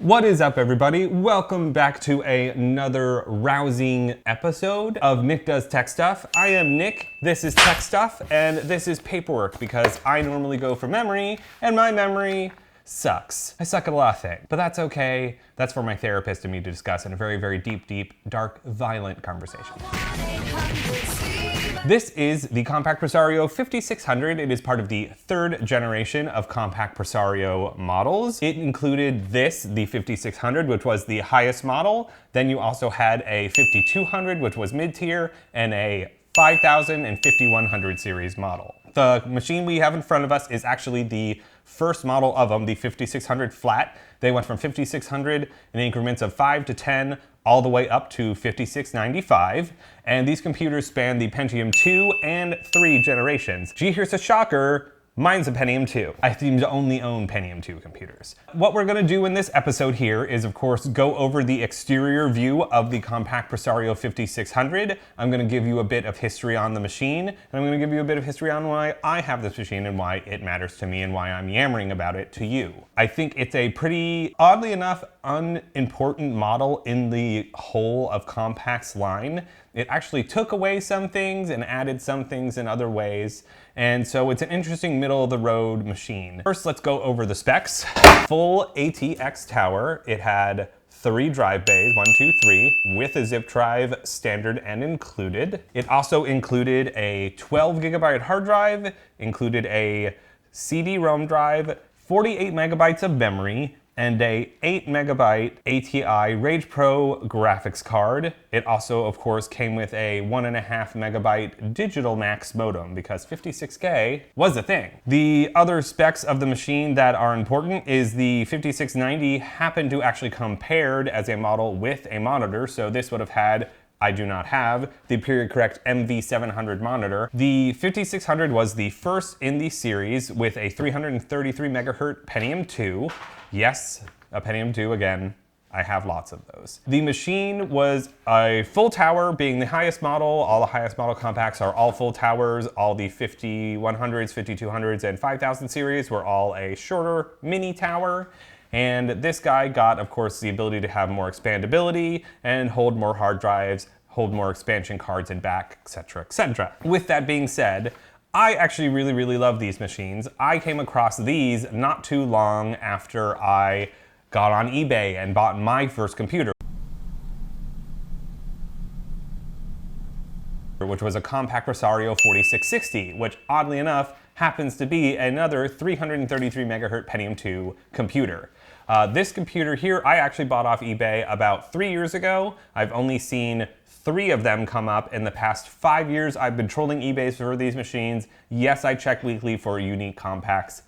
What is up, everybody? Welcome back to another rousing episode of Nick Does Tech Stuff. I am Nick, this is Tech Stuff, and this is paperwork because I normally go for memory, and my memory sucks. I suck at a lot of things, but that's okay. That's for my therapist and me to discuss in a very, very deep, dark, violent conversation. This is the Compaq Presario 5600. It is part of the third generation of Compaq Presario models. It included this, the 5600, which was the highest model. Then you also had a 5200, which was mid-tier, and a 5000 and 5100 series model. The machine we have in front of us is actually the first model of them, the 5600 flat. They went from 5600 in increments of 5 to 10, all the way up to 5695. And these computers span the Pentium 2 and 3 generations. Gee, here's a shocker. Mine's a Pentium 2. I seem to only own Pentium 2 computers. What we're gonna do in this episode here is, of course, go over the exterior view of the Compaq Presario 5600. I'm gonna give you a bit of history on the machine, and I'm gonna give you a bit of history on why I have this machine and why it matters to me and why I'm yammering about it to you. I think it's a pretty, oddly enough, unimportant model in the whole of Compaq's line. It actually took away some things and added some things in other ways. And so it's an interesting middle of the road machine. First, let's go over the specs. Full ATX tower. It had 3 drive bays, 1, 2, 3, with a zip drive standard and included. It also included a 12 gigabyte hard drive, included a CD-ROM drive, 48 megabytes of memory, and a 8 megabyte ATI Rage Pro graphics card. It also, of course, came with a 1.5 megabyte digital max modem because 56K was a thing. The other specs of the machine that are important is the 5690 happened to actually come paired as a model with a monitor, so this would have had, I do not have, the period correct MV700 monitor. The 5600 was the first in the series with a 333 megahertz Pentium 2. Yes, a Pentium 2 again. I have lots of those. The machine was a full tower, being the highest model. All the highest model Compaqs are all full towers. All the 5100s, 5200s, and 5000 series were all a shorter mini tower. And this guy got, of course, the ability to have more expandability and hold more hard drives, hold more expansion cards in back, etc., etc. With that being said, I actually really love these machines. I came across these not too long after I got on eBay and bought my first computer, which was a Compaq Presario 4660, which oddly enough happens to be another 333 megahertz Pentium 2 computer. This computer here, I actually bought off eBay about 3 years ago. I've only seen 3 of them come up in the past 5 years. I've been trolling eBay for these machines. Yes, I check weekly for unique Compaqs.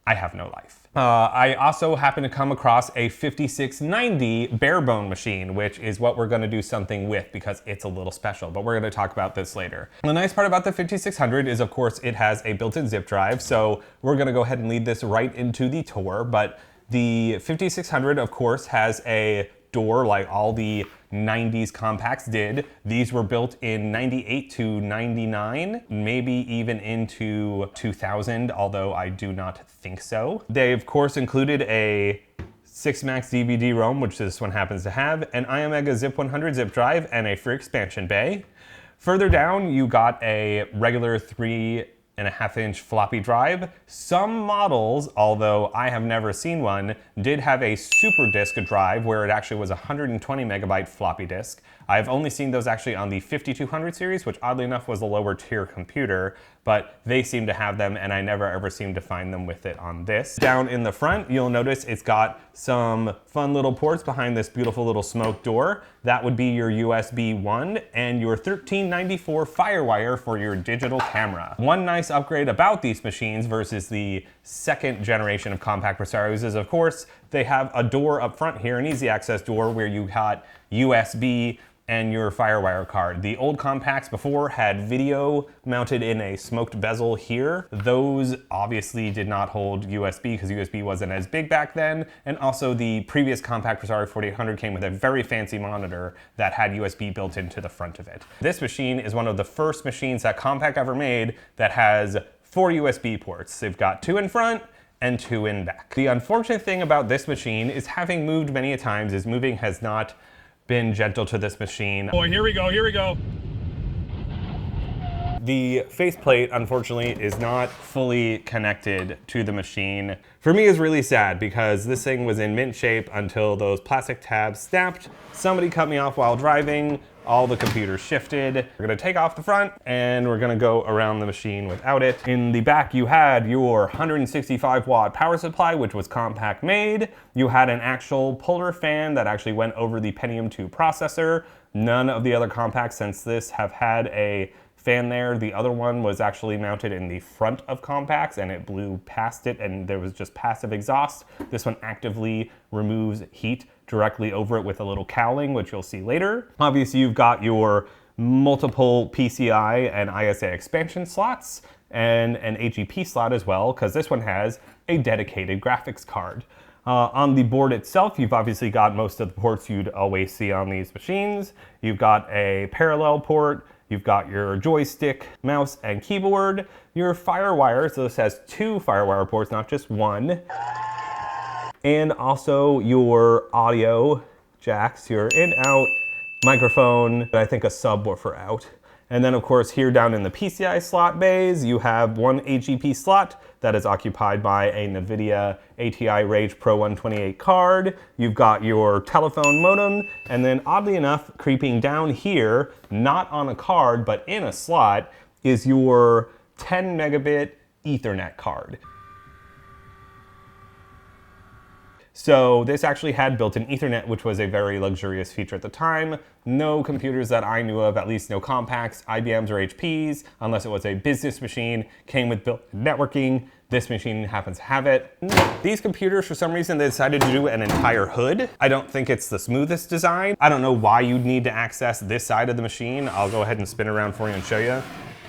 I have no life. I also happen to come across a 5690 barebone machine, which is what we're gonna do something with because it's a little special, but we're gonna talk about this later. The nice part about the 5600 is, of course, it has a built-in zip drive, so we're gonna go ahead and lead this right into the tour, but the 5600, of course, has a door like all the 90s Compaqs did. These were built in 98 to 99, maybe even into 2000, although I do not think so. They, of course, included a 6-max DVD-ROM, which this one happens to have, an iOmega Zip 100 zip drive, and a free expansion bay. Further down, you got a regular 3.5-inch floppy drive. Some models, although I have never seen one, did have a super disk drive where it actually was a 120 megabyte floppy disk. I've only seen those actually on the 5200 series, which oddly enough was a lower tier computer, but they seem to have them and I never ever seem to find them with it on this. Down in the front, you'll notice it's got some fun little ports behind this beautiful little smoke door. That would be your USB 1 and your 1394 FireWire for your digital camera. One nice upgrade about these machines versus the second generation of Compaq Presarios is, of course, they have a door up front here, an easy access door where you got USB and your FireWire card. The old Compaqs before had video mounted in a smoked bezel here. Those obviously did not hold USB because USB wasn't as big back then. And also the previous Compaq Presario 4800 came with a very fancy monitor that had USB built into the front of it. This machine is one of the first machines that Compaq ever made that has 4 USB ports. They've got 2 in front and 2 in back. The unfortunate thing about this machine is, having moved many a times, is moving has not been gentle to this machine. Boy, here we go, here we go. The faceplate, unfortunately, is not fully connected to the machine. For me, it's really sad because this thing was in mint shape until those plastic tabs snapped. Somebody cut me off while driving. All the computers shifted. We're gonna take off the front and we're gonna go around the machine without it. In the back, you had your 165 watt power supply, which was Compaq made. You had an actual puller fan that actually went over the Pentium 2 processor. None of the other Compaqs since this have had a fan there. The other one was actually mounted in the front of Compaqs and it blew past it and there was just passive exhaust. This one actively removes heat directly over it with a little cowling, which you'll see later. Obviously, you've got your multiple PCI and ISA expansion slots and an AGP slot as well, because this one has a dedicated graphics card. On the board itself, you've obviously got most of the ports you'd always see on these machines. You've got a parallel port, you've got your joystick, mouse, and keyboard, your FireWire, so this has 2 FireWire ports, not just 1. And also your audio jacks, your in-out microphone, and I think a subwoofer out. And then of course here down in the PCI slot bays, you have 1 AGP slot that is occupied by a NVIDIA ATI Rage Pro 128 card. You've got your telephone modem, and then oddly enough, creeping down here, not on a card, but in a slot, is your 10 megabit Ethernet card. So this actually had built-in Ethernet, which was a very luxurious feature at the time. No computers that I knew of, at least no Compaqs, IBMs, or HPs, unless it was a business machine, came with built-in networking. This machine happens to have it. These computers, for some reason, they decided to do an entire hood. I don't think it's the smoothest design. I don't know why you'd need to access this side of the machine. I'll go ahead and spin around for you and show you.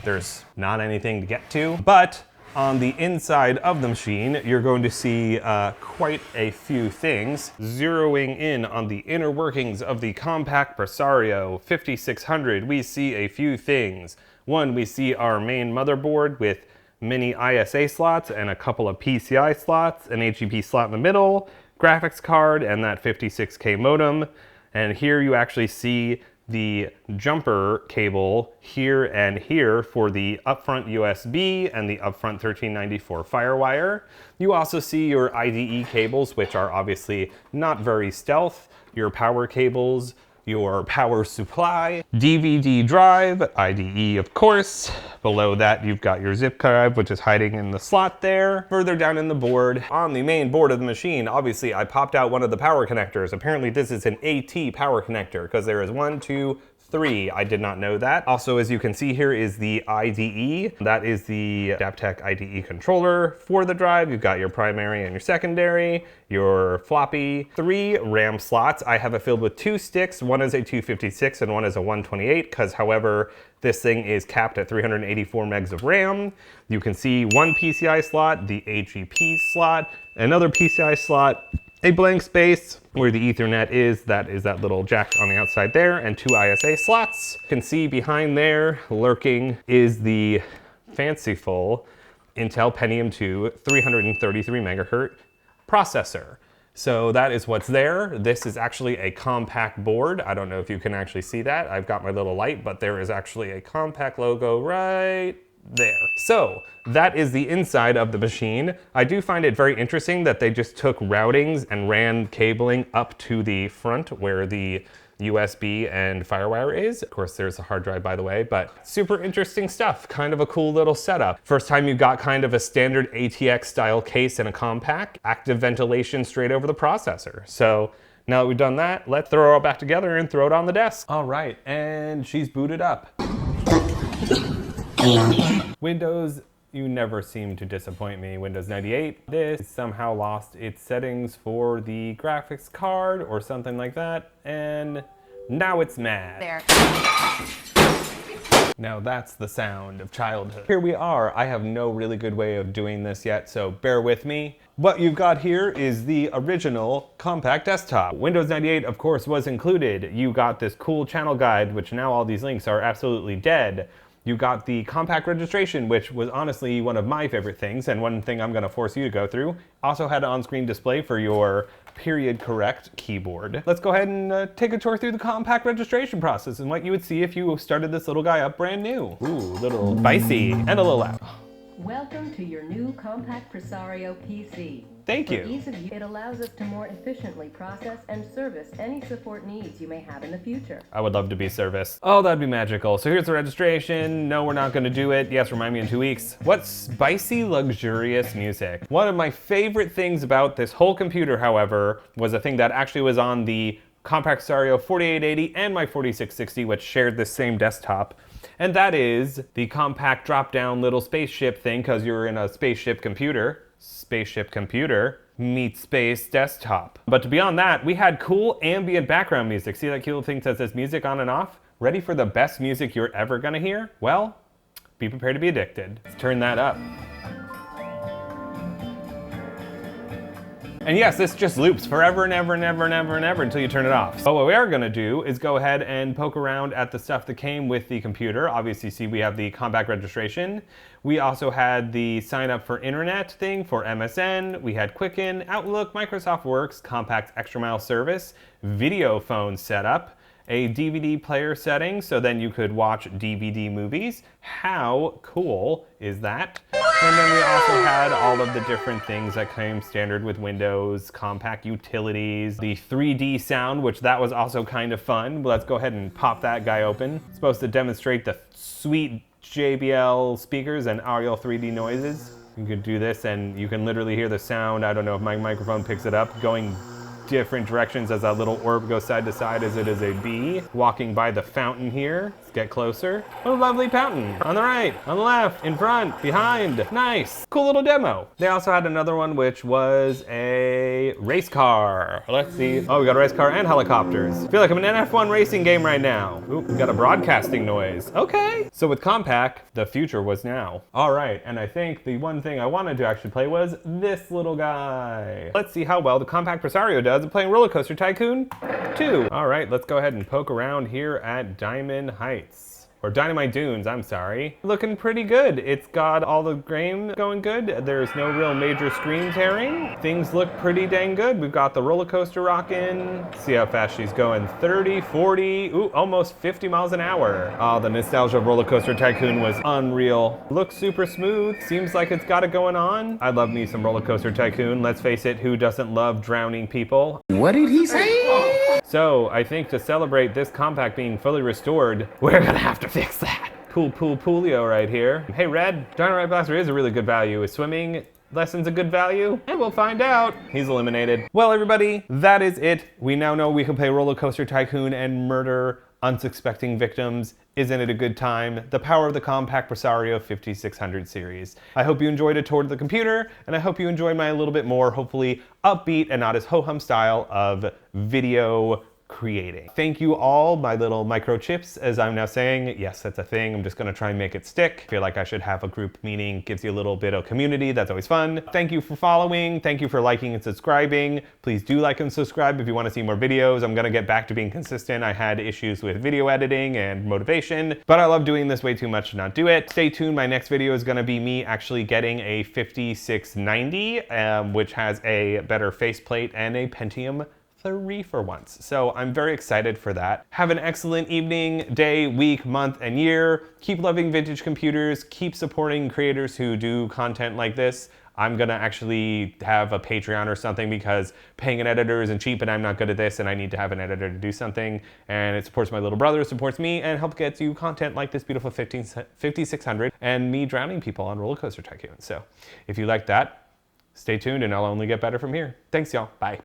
There's not anything to get to, but on the inside of the machine, you're going to see quite a few things. Zeroing in on the inner workings of the Compaq Presario 5600, we see a few things. One, we see our main motherboard with many ISA slots and a couple of PCI slots, an AGP slot in the middle, graphics card, and that 56K modem. And here you actually see the jumper cable here and here for the upfront USB and the upfront 1394 FireWire. You also see your IDE cables, which are obviously not very stealth, your power cables, your power supply, DVD drive, IDE of course. Below that you've got your zip drive, which is hiding in the slot there. Further down in the board, on the main board of the machine, obviously I popped out one of the power connectors. Apparently this is an AT power connector because there is 1, 2, 3. I did not know that. Also, as you can see here is the IDE. That is the Adaptec IDE controller for the drive. You've got your primary and your secondary, your floppy, 3 RAM slots. I have it filled with 2 sticks. One is a 256 and one is a 128 because, however, this thing is capped at 384 megs of RAM. You can see 1 PCI slot, the AGP slot, another PCI slot, a blank space where the Ethernet is that little jack on the outside there, and 2 ISA slots. You can see behind there, lurking, is the fanciful Intel Pentium 2 333 megahertz processor. So that is what's there. This is actually a Compaq board. I don't know if you can actually see that. I've got my little light, but there is actually a Compaq logo right there. So that is the inside of the machine. I do find it very interesting that they just took routings and ran cabling up to the front where the USB and FireWire is. Of course, there's a hard drive, by the way, but super interesting stuff. Kind of a cool little setup. First time you got kind of a standard ATX style case in a Compaq, active ventilation straight over the processor. So now that we've done that, let's throw it all back together and throw it on the desk. All right, and she's booted up. Windows, you never seem to disappoint me. Windows 98. This somehow lost its settings for the graphics card or something like that, and now it's mad. There. Now that's the sound of childhood. Here we are. I have no really good way of doing this yet, so bear with me. What you've got here is the original Compaq desktop. Windows 98, of course, was included. You got this cool channel guide, which now all these links are absolutely dead. You got the Compaq registration, which was honestly one of my favorite things, and one thing I'm going to force you to go through. Also had an on-screen display for your period correct keyboard. Let's go ahead and take a tour through the Compaq registration process and what you would see if you started this little guy up brand new. Ooh, little spicy and a little loud. Welcome to your new Compaq Presario PC. Thank you. For ease of use, it allows us to more efficiently process and service any support needs you may have in the future. I would love to be serviced. Oh, that'd be magical. So here's the registration. No, we're not gonna do it. Yes, remind me in 2 weeks. What spicy, luxurious music. One of my favorite things about this whole computer, however, was a thing that actually was on the Compaq Presario 4880 and my 4660, which shared the same desktop. And that is the Compaq drop-down little spaceship thing, because you're in a spaceship computer. Spaceship computer meets space desktop. But beyond that, we had cool ambient background music. See that cute little thing that says music on and off? Ready for the best music you're ever gonna hear? Well, be prepared to be addicted. Let's turn that up. And yes, this just loops forever and ever and ever and ever and ever until you turn it off. So what we are gonna do is go ahead and poke around at the stuff that came with the computer. Obviously, see we have the Compaq registration. We also had the sign up for internet thing for MSN. We had Quicken, Outlook, Microsoft Works, Compaq's Extra Mile service, video phone setup, a DVD player setting, so then you could watch DVD movies. How cool is that? And then we also had all of the different things that came standard with Windows, Compaq utilities, the 3D sound, which that was also kind of fun. Let's go ahead and pop that guy open. It's supposed to demonstrate the sweet JBL speakers and audio 3D noises. You could do this and you can literally hear the sound. I don't know if my microphone picks it up, going different directions as that little orb goes side to side as it is a bee. Walking by the fountain here. Let's get closer. What a lovely fountain. On the right, on the left, in front, behind. Nice. Cool little demo. They also had another one which was a race car. Let's see. Oh, we got a race car and helicopters. I feel like I'm in an F1 racing game right now. Ooh, we got a broadcasting noise. Okay. So with Compaq, the future was now. All right, and I think the one thing I wanted to actually play was this little guy. Let's see how well the Compaq Presario does at playing Roller Coaster Tycoon 2. All right, let's go ahead and poke around here at Diamond Heights. Or Dynamite Dunes, I'm sorry. Looking pretty good. It's got all the game going good. There's no real major screen tearing. Things look pretty dang good. We've got the roller coaster rocking. See how fast she's going. 30, 40, ooh, almost 50 miles an hour. Oh, the nostalgia of Roller Coaster Tycoon was unreal. Looks super smooth. Seems like it's got it going on. I love me some Roller Coaster Tycoon. Let's face it, who doesn't love drowning people? What did he say? So I think to celebrate this Compaq being fully restored, we're gonna have to fix that. Poolio right here. Hey Red, Dynamite Blaster is a really good value. Is swimming lessons a good value? And we'll find out. He's eliminated. Well everybody, that is it. We now know we can play Roller Coaster Tycoon and murder unsuspecting victims. Isn't it a good time? The power of the Compaq Presario 5600 series. I hope you enjoyed a tour of the computer, and I hope you enjoyed my a little bit more, hopefully upbeat and not as ho-hum style of video creating. Thank you all, my little microchips, as I'm now saying. Yes, that's a thing. I'm just gonna try and make it stick. I feel like I should have a group meeting. Gives you a little bit of community. That's always fun. Thank you for following. Thank you for liking and subscribing. Please do like and subscribe if you want to see more videos. I'm gonna get back to being consistent. I had issues with video editing and motivation, but I love doing this way too much to not do it. Stay tuned. My next video is gonna be me actually getting a 5690, which has a better faceplate and a Pentium 3 for once. So I'm very excited for that. Have an excellent evening, day, week, month, and year. Keep loving vintage computers. Keep supporting creators who do content like this. I'm gonna actually have a Patreon or something because paying an editor isn't cheap and I'm not good at this and I need to have an editor to do something. And it supports my little brother, supports me, and helps get you content like this beautiful 5600 and me drowning people on Roller Coaster Tycoon. So if you like that, stay tuned and I'll only get better from here. Thanks y'all, bye.